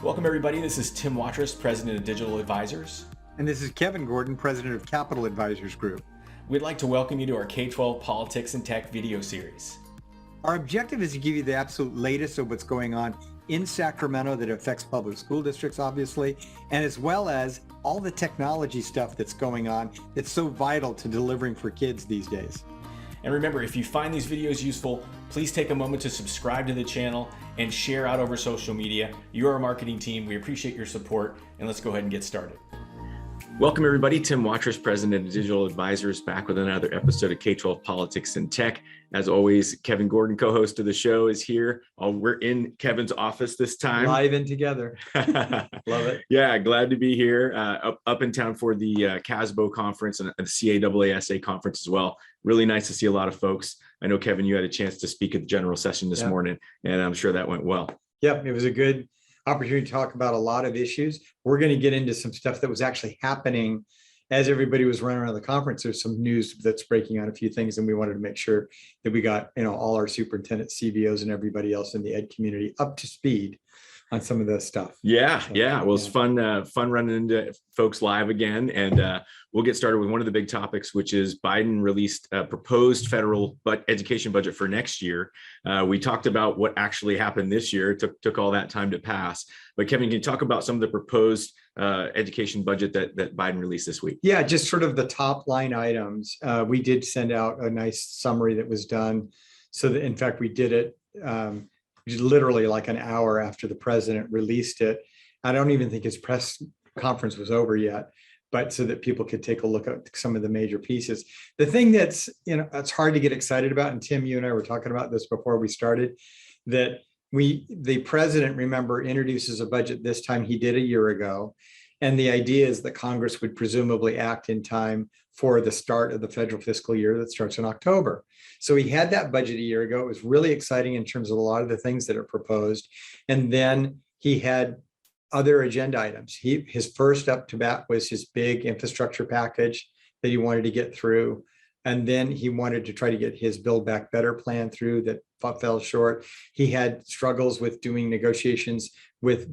Welcome everybody, this is Tim Watrous, President of Digital Advisors. And this is Kevin Gordon, President of Capital Advisors Group. We'd like to welcome you to our K-12 Politics and Tech video series. Our objective is to give you the absolute latest of what's going on in Sacramento that affects public school districts, obviously, and as well as all the technology stuff that's going on that's so vital to delivering for kids these days. And remember, if you find these videos useful, please take a moment to subscribe to the channel and share out over social media. You're our marketing team. We appreciate your support, and let's go ahead and get started. Welcome everybody, Tim Watrous, President of Digital Advisors, back with another episode of K-12 Politics and Tech. As always, Kevin Gordon, co-host of the show, is here. We're in Kevin's office this time. Live and together. Love it. Yeah, glad to be here. Up in town for the CASBO conference and the CAASA conference as well. Really nice to see a lot of folks. I know, Kevin, you had a chance to speak at the general session this morning, and I'm sure that went well. Yep, it was a good opportunity to talk about a lot of issues. We're going to get into some stuff that was actually happening as everybody was running around the conference. There's some news that's breaking on a few things, and we wanted to make sure that we got, all our superintendents, CBOs, and everybody else in the ed community up to speed on some of this stuff. Yeah. Well, it's fun running into folks live again, and we'll get started with one of the big topics, which is Biden released a proposed federal education budget for next year. We talked about what actually happened this year. It took all that time to pass. But Kevin, can you talk about some of the proposed education budget that Biden released this week? Yeah, just sort of the top line items. We did send out a nice summary that was done. So that, in fact, we did it literally like an hour after the president released it. I don't even think his press conference was over yet, but so that people could take a look at some of the major pieces. The thing that's, it's hard to get excited about, and Tim, you and I were talking about this before we started, that the president, remember, introduces a budget this time. He did a year ago. And the idea is that Congress would presumably act in time for the start of the federal fiscal year that starts in October. So he had that budget a year ago. It was really exciting in terms of a lot of the things that are proposed. And then he had other agenda items. His first up to bat was his big infrastructure package that he wanted to get through. And then he wanted to try to get his Build Back Better plan through that fell short. He had struggles with doing negotiations with,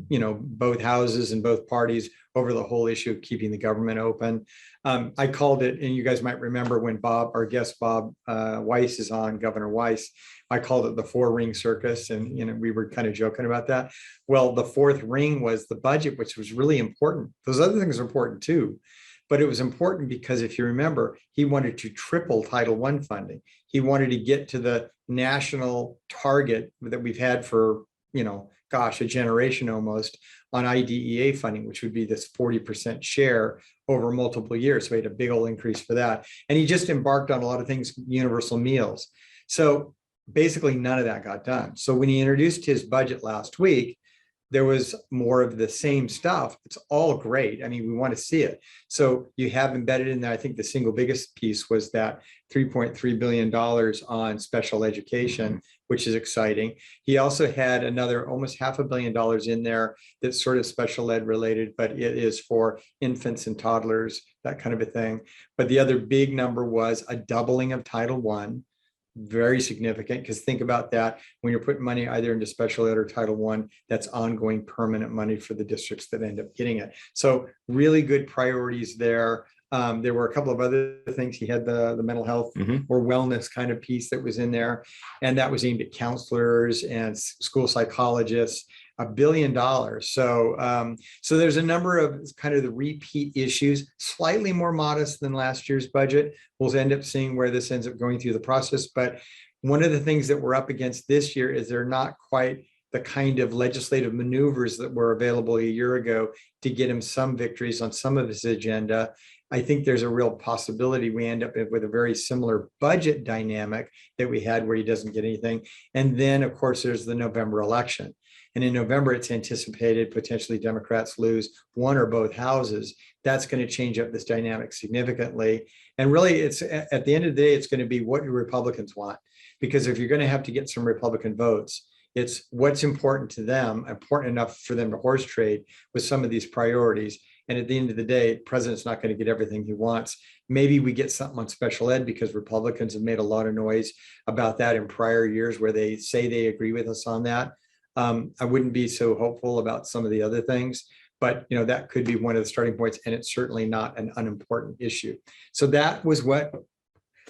both houses and both parties over the whole issue of keeping the government open. I called it, and you guys might remember when our guest Bob Weiss is on, Governor Weiss, I called it the 4-ring circus, and we were kind of joking about that. Well, the fourth ring was the budget, which was really important. Those other things are important too. But it was important because if you remember, he wanted to triple Title I funding. He wanted to get to the national target that we've had for, a generation almost on IDEA funding, which would be this 40% share over multiple years. So he had a big old increase for that. And he just embarked on a lot of things, universal meals. So basically none of that got done. So when he introduced his budget last week, there was more of the same stuff. It's all great. I mean, we want to see it. So you have embedded in there, I think the single biggest piece was that $3.3 billion on special education, which is exciting. He also had another almost $500 million in there that's sort of special ed related, but it is for infants and toddlers, that kind of a thing. But the other big number was a doubling of Title I. Very significant, because think about that when you're putting money either into special ed or Title I, that's ongoing permanent money for the districts that end up getting it. So really good priorities there. There were a couple of other things. He had the mental health or wellness kind of piece that was in there, and that was aimed at counselors and school psychologists. $1 billion. So there's a number of kind of the repeat issues, slightly more modest than last year's budget. We'll end up seeing where this ends up going through the process. But one of the things that we're up against this year is they're not quite the kind of legislative maneuvers that were available a year ago to get him some victories on some of his agenda. I think there's a real possibility we end up with a very similar budget dynamic that we had where he doesn't get anything. And then, of course, there's the November election. And in November, it's anticipated potentially Democrats lose one or both houses. That's going to change up this dynamic significantly. And really, it's at the end of the day, it's going to be what do Republicans want? Because if you're going to have to get some Republican votes, it's what's important to them, important enough for them to horse trade with some of these priorities. And at the end of the day, the president's not going to get everything he wants. Maybe we get something on special ed because Republicans have made a lot of noise about that in prior years where they say they agree with us on that. I wouldn't be so hopeful about some of the other things, but that could be one of the starting points, and it's certainly not an unimportant issue. So that was what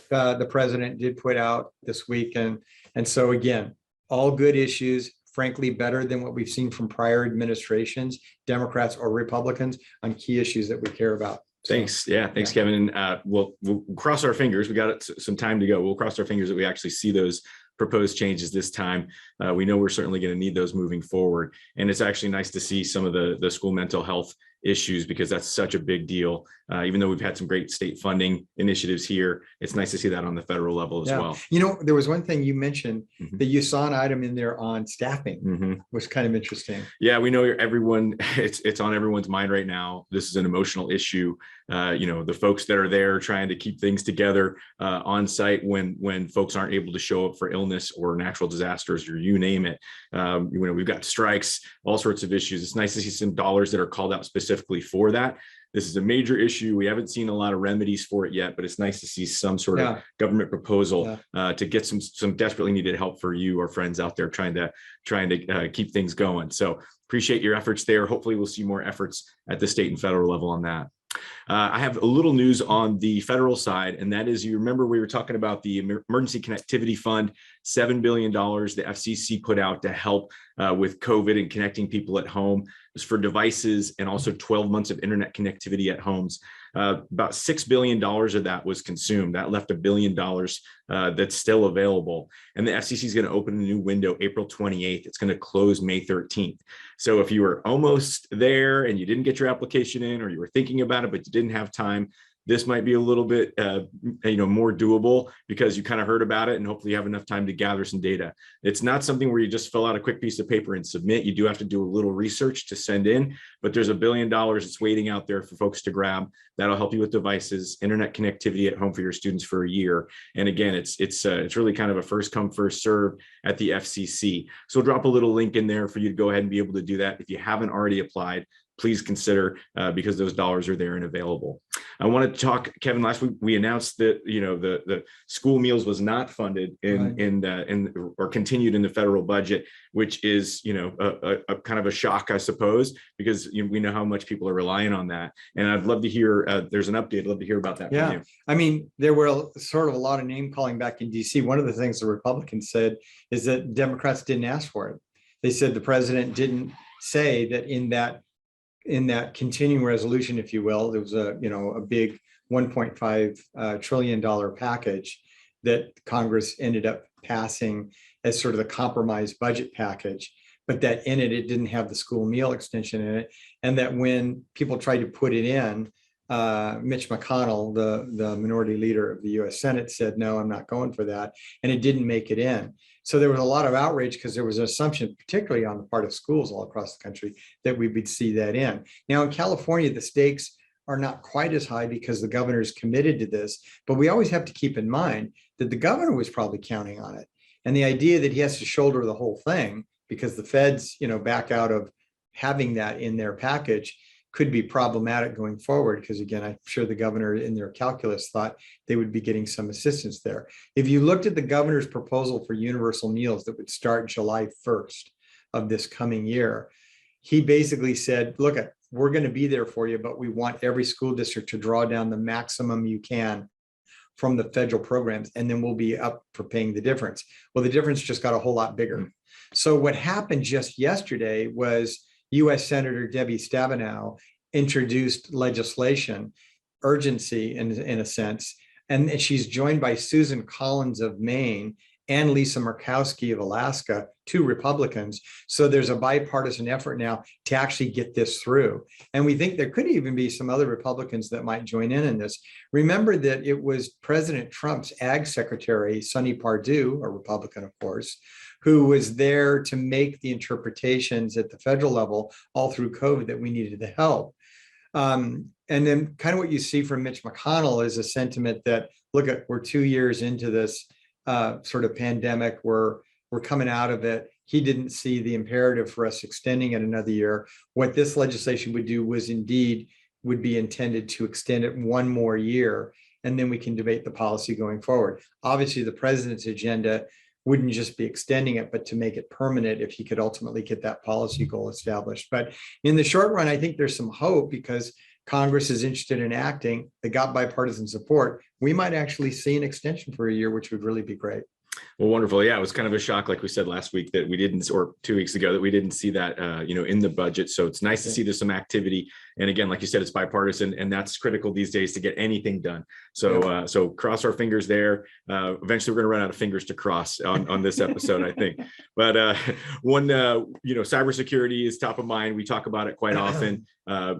the president did put out this week, and so again, all good issues. Frankly, better than what we've seen from prior administrations, Democrats or Republicans, on key issues that we care about. Thanks. Yeah. Thanks, Kevin. We'll cross our fingers. We got some time to go. We'll cross our fingers that we actually see those proposed changes this time. We know we're certainly going to need those moving forward. And it's actually nice to see some of the school mental health issues, because that's such a big deal. Even though we've had some great state funding initiatives here, it's nice to see that on the federal level as well. There was one thing you mentioned that you saw an item in there on staffing, was kind of interesting. Yeah, we know everyone, it's on everyone's mind right now. This is an emotional issue. The folks that are there trying to keep things together on site when folks aren't able to show up for illness or natural disasters, or you name it. We've got strikes, all sorts of issues. It's nice to see some dollars that are called out specifically for that. This is a major issue. We haven't seen a lot of remedies for it yet, but it's nice to see some sort of government proposal to get some desperately needed help for you or friends out there trying to keep things going. So appreciate your efforts there. Hopefully we'll see more efforts at the state and federal level on that. I have a little news on the federal side, and that is, you remember we were talking about the Emergency Connectivity Fund, $7 billion the FCC put out to help with COVID and connecting people at home. It was for devices and also 12 months of internet connectivity at homes. About $6 billion of that was consumed. That left $1 billion that's still available. And the FCC is going to open a new window April 28th. It's going to close May 13th. So if you were almost there and you didn't get your application in, or you were thinking about it, but you didn't have time, this might be a little bit more doable, because you kind of heard about it and hopefully you have enough time to gather some data. It's not something where you just fill out a quick piece of paper and submit. You do have to do a little research to send in, but there's $1 billion that's waiting out there for folks to grab. That'll help you with devices, internet connectivity at home for your students for a year. And again, it's really kind of a first come, first serve at the FCC. So we'll drop a little link in there for you to go ahead and be able to do that. If you haven't already applied, please consider, because those dollars are there and available. I want to talk, Kevin, last week we announced that the school meals was not funded or continued in the federal budget, which is a kind of a shock, I suppose, because we know how much people are relying on that. And I'd love to hear, there's an update. I'd love to hear about that from you. I mean, there were sort of a lot of name calling back in DC. One of the things the Republicans said is that Democrats didn't ask for it. They said the president didn't say that in that continuing resolution, if you will, there was a big $1.5 trillion package that Congress ended up passing as sort of the compromise budget package, but that in it didn't have the school meal extension in it. And that when people tried to put it in, Mitch McConnell, the minority leader of the US Senate, said, no, I'm not going for that. And it didn't make it in. So there was a lot of outrage because there was an assumption, particularly on the part of schools all across the country, that we would see that in. Now in California, the stakes are not quite as high because the governor is committed to this, but we always have to keep in mind that the governor was probably counting on it. And the idea that he has to shoulder the whole thing because the feds, back out of having that in their package could be problematic going forward, because again, I'm sure the governor in their calculus thought they would be getting some assistance there. If you looked at the governor's proposal for universal meals that would start July 1st of this coming year, he basically said, look, we're going to be there for you, but we want every school district to draw down the maximum you can from the federal programs, and then we'll be up for paying the difference. Well, the difference just got a whole lot bigger. So what happened just yesterday was U.S. Senator Debbie Stabenow introduced legislation, urgency in a sense, and she's joined by Susan Collins of Maine and Lisa Murkowski of Alaska, two Republicans. So there's a bipartisan effort now to actually get this through. And we think there could even be some other Republicans that might join in this. Remember that it was President Trump's Ag Secretary, Sonny Perdue, a Republican, of course, who was there to make the interpretations at the federal level all through COVID that we needed the help. And then kind of what you see from Mitch McConnell is a sentiment that, look, we're 2 years into this sort of pandemic, we're coming out of it. He didn't see the imperative for us extending it another year. What this legislation would do would be intended to extend it one more year, and then we can debate the policy going forward. Obviously, the president's agenda wouldn't just be extending it, but to make it permanent if he could ultimately get that policy goal established. But in the short run, I think there's some hope because Congress is interested in acting. They got bipartisan support. We might actually see an extension for a year, which would really be great. Well, wonderful. Yeah, it was kind of a shock, like we said last week, that we didn't, or 2 weeks ago, that we didn't see that, in the budget. So it's nice to see there's some activity. And again, like you said, it's bipartisan, and that's critical these days to get anything done. So, so cross our fingers there. Eventually, we're going to run out of fingers to cross on this episode, I think. But cybersecurity is top of mind. We talk about it quite often.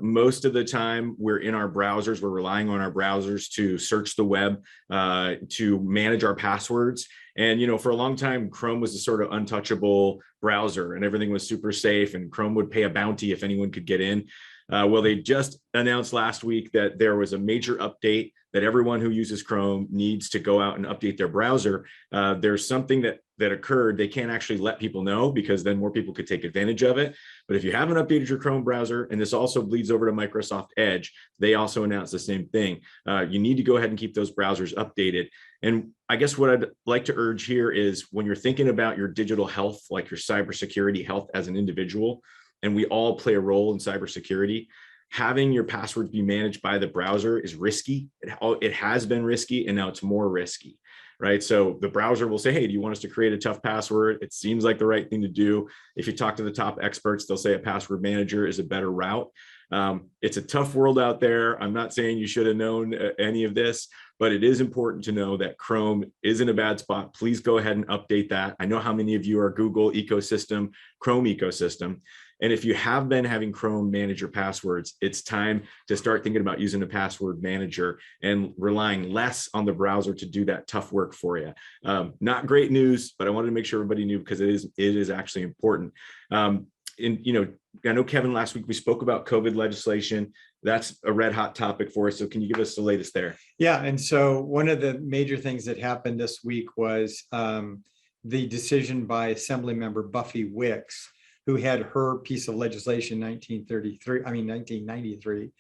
Most of the time, we're in our browsers. We're relying on our browsers to search the web, to manage our passwords. And, for a long time, Chrome was a sort of untouchable browser and everything was super safe, and Chrome would pay a bounty if anyone could get in. Well, they just announced last week that there was a major update that everyone who uses Chrome needs to go out and update their browser. There's something that occurred. They can't actually let people know because then more people could take advantage of it. But if you haven't updated your Chrome browser, and this also bleeds over to Microsoft Edge, they also announced the same thing. You need to go ahead and keep those browsers updated. And I guess what I'd like to urge here is when you're thinking about your digital health, like your cybersecurity health as an individual, and we all play a role in cybersecurity, having your passwords be managed by the browser is risky. It has been risky, and now it's more risky, right? So the browser will say, hey, do you want us to create a tough password? It seems like the right thing to do. If you talk to the top experts, they'll say a password manager is a better route. It's a tough world out there. I'm not saying you should have known any of this, but it is important to know that Chrome is in a bad spot. Please go ahead and update that. I know how many of you are Google ecosystem, Chrome ecosystem. And if you have been having Chrome manage your passwords, it's time to start thinking about using a password manager and relying less on the browser to do that tough work for you. Not great news, but I wanted to make sure everybody knew because it is actually important. I know, Kevin, last week we spoke about COVID legislation. That's a red hot topic for us. So can you give us the latest there? Yeah. And so one of the major things that happened this week was the decision by Assemblymember Buffy Wicks, who had her piece of legislation 1993,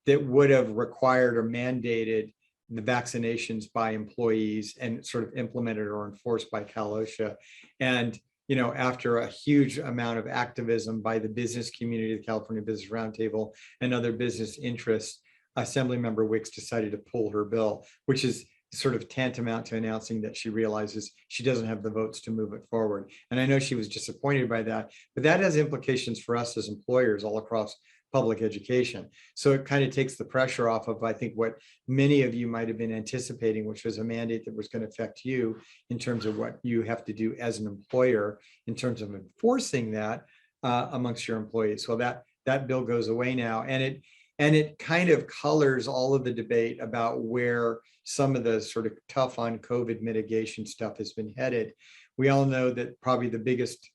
that would have required or mandated the vaccinations by employees and sort of implemented or enforced by Cal OSHA. And after a huge amount of activism by the business community, the California Business Roundtable, and other business interests, Assemblymember Wicks decided to pull her bill, which is sort of tantamount to announcing that she realizes she doesn't have the votes to move it forward. And I know she was disappointed by that, but that has implications for us as employers all across public education. So it kind of takes the pressure off of, I think, what many of you might have been anticipating, which was a mandate that was going to affect you in terms of what you have to do as an employer in terms of enforcing that amongst your employees. So that bill goes away now, and it kind of colors all of the debate about where some of the sort of tough on COVID mitigation stuff has been headed. We all know that probably the biggest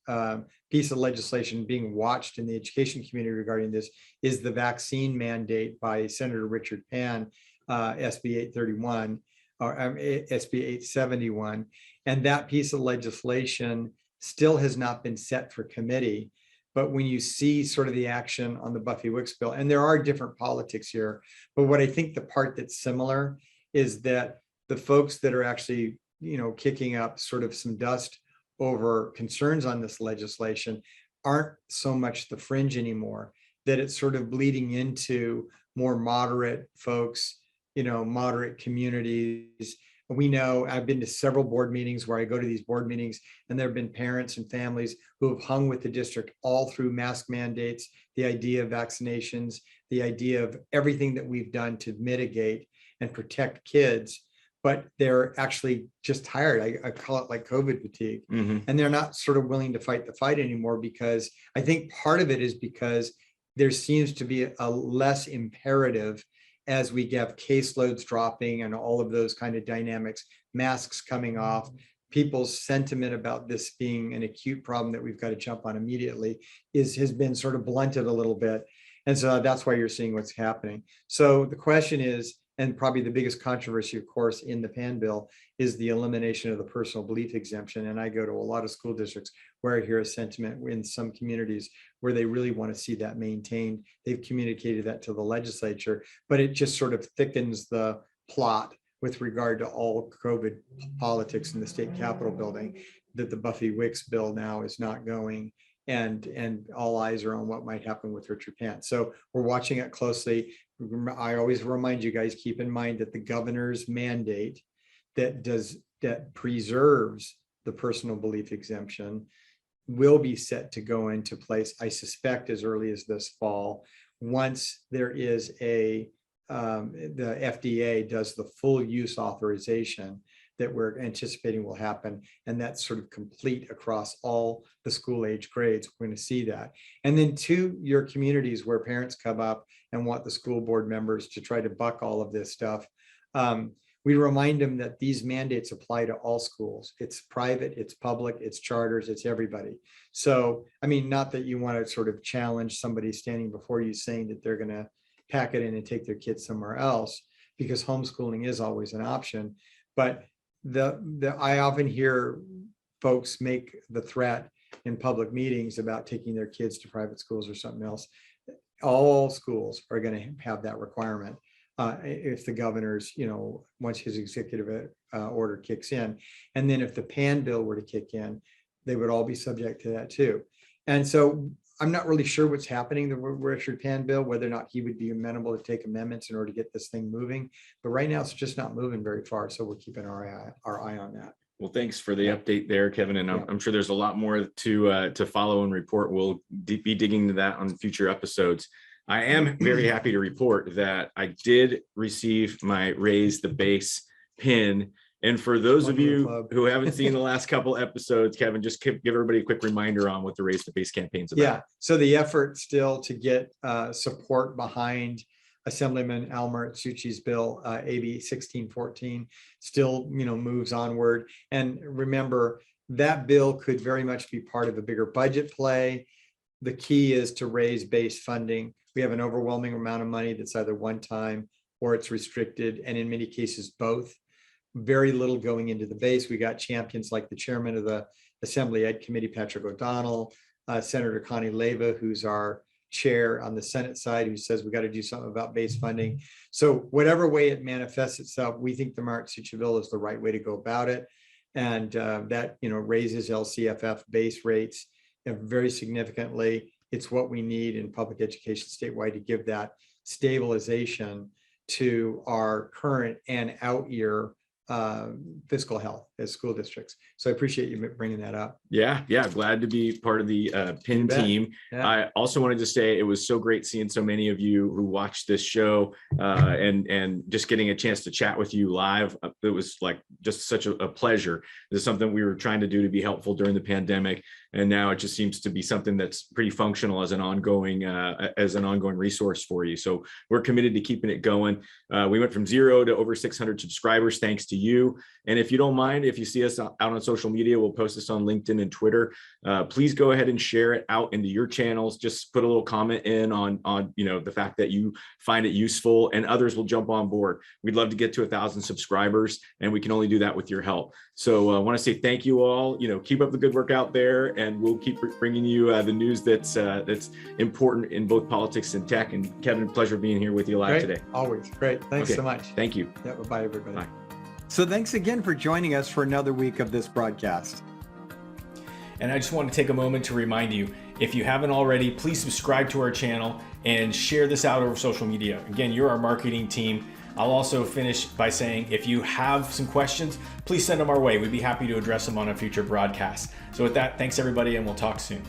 piece of legislation being watched in the education community regarding this is the vaccine mandate by Senator Richard Pan, SB 831 or SB 871. And that piece of legislation still has not been set for committee. But when you see sort of the action on the Buffy Wicks bill, and there are different politics here, but what I think the part that's similar is that the folks that are actually, kicking up sort of some dust over concerns on this legislation aren't so much the fringe anymore, that it's sort of bleeding into more moderate folks, moderate communities. We know I've been to several board meetings where I go to these board meetings, and there have been parents and families who have hung with the district all through mask mandates, the idea of vaccinations, the idea of everything that we've done to mitigate and protect kids, but they're actually just tired. I call it like COVID fatigue. Mm-hmm. And they're not sort of willing to fight the fight anymore, because I think part of it is because there seems to be a less imperative as we have caseloads dropping and all of those kind of dynamics, masks coming off, people's sentiment about this being an acute problem that we've got to jump on immediately has been sort of blunted a little bit. And so that's why you're seeing what's happening. So the question is, and probably the biggest controversy, of course, in the PAN bill is the elimination of the personal belief exemption. And I go to a lot of school districts where I hear a sentiment in some communities where they really want to see that maintained. They've communicated that to the legislature, but it just sort of thickens the plot with regard to all COVID politics in the state Capitol building, that the Buffy Wicks bill now is not going, and all eyes are on what might happen with Richard Pant. So we're watching it closely. I always remind you guys, keep in mind that the governor's mandate that preserves the personal belief exemption will be set to go into place, I suspect, as early as this fall, once there is the FDA does the full use authorization that we're anticipating will happen. And that's sort of complete across all the school age grades. We're going to see that. And then to your communities where parents come up and want the school board members to try to buck all of this stuff, we remind them that these mandates apply to all schools. It's private, it's public, it's charters, it's everybody. So, I mean, not that you want to sort of challenge somebody standing before you saying that they're going to pack it in and take their kids somewhere else, because homeschooling is always an option. But I often hear folks make the threat in public meetings about taking their kids to private schools or something else. All schools are going to have that requirement. If the governor's, once his executive order kicks in. And then if the PAN bill were to kick in, they would all be subject to that too. And so I'm not really sure what's happening, the Richard Pan bill, whether or not he would be amenable to take amendments in order to get this thing moving. But right now it's just not moving very far. So we're keeping our eye on that. Well, thanks for the update there, Kevin. And I'm sure there's a lot more to follow and report. We'll be digging into that on future episodes. I am very happy to report that I did receive my Raise the Base pin. And for those of you who haven't seen the last couple episodes, Kevin, just give everybody a quick reminder on what the Raise the Base campaign is about. Yeah, so the effort still to get support behind Assemblyman Al Marzouchi's bill, AB 1614, still moves onward. And remember, that bill could very much be part of a bigger budget play. The key is to raise base funding. We have an overwhelming amount of money that's either one time or it's restricted, and in many cases both. Very little going into the base. We got champions like the chairman of the Assembly Ed Committee, Patrick O'Donnell, Senator Connie Leyva, who's our chair on the Senate side, who says we got to do something about base funding. So whatever way it manifests itself, we think the Marzouchi bill is the right way to go about it. And that raises LCFF base rates very significantly. It's what we need in public education statewide to give that stabilization to our current and out year fiscal health as school districts. So I appreciate you bringing that up. Yeah, glad to be part of the PIN team. Yeah. I also wanted to say it was so great seeing so many of you who watched this show and just getting a chance to chat with you live. It was like just such a pleasure. This is something we were trying to do to be helpful during the pandemic, and now it just seems to be something that's pretty functional as an ongoing resource for you. So we're committed to keeping it going. We went from 0 to over 600 subscribers thanks to you. And if you don't mind, if you see us out on social media, we'll post this on LinkedIn and Twitter. Please go ahead and share it out into your channels. Just put a little comment in on the fact that you find it useful, and others will jump on board. We'd love to get to 1,000 subscribers, and we can only do that with your help. So I want to say thank you all. Keep up the good work out there, and we'll keep bringing you the news that's important in both politics and tech. And Kevin, pleasure being here with you live today. Always great. Thanks so much. Thank you. Yeah. Bye, everybody. Bye. So thanks again for joining us for another week of this broadcast. And I just want to take a moment to remind you, if you haven't already, please subscribe to our channel and share this out over social media. Again, you're our marketing team. I'll also finish by saying, if you have some questions, please send them our way. We'd be happy to address them on a future broadcast. So with that, thanks everybody, and we'll talk soon.